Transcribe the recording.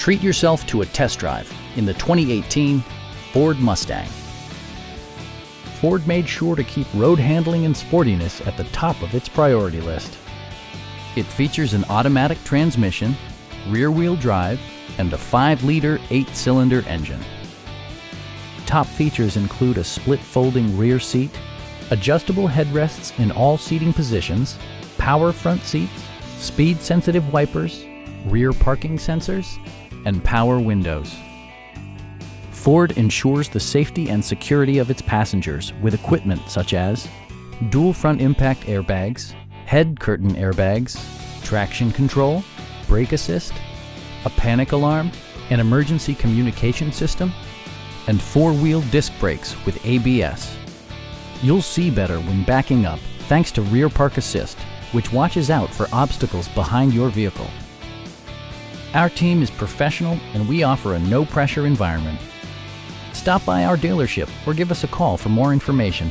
Treat yourself to a test drive in the 2018 Ford Mustang. Ford made sure to keep road handling and sportiness at the top of its priority list. It features an automatic transmission, rear-wheel drive, and a 5-liter 8-cylinder engine. Top features include a split folding rear seat, adjustable headrests in all seating positions, power front seats, speed-sensitive wipers, rear parking sensors, and power windows. Ford ensures the safety and security of its passengers with equipment such as dual front impact airbags, head curtain airbags, traction control, brake assist, a panic alarm, an emergency communication system, and 4-wheel disc brakes with ABS. You'll see better when backing up thanks to Rear Park Assist, which watches out for obstacles behind your vehicle. Our team is professional and we offer a no-pressure environment. Stop by our dealership or give us a call for more information.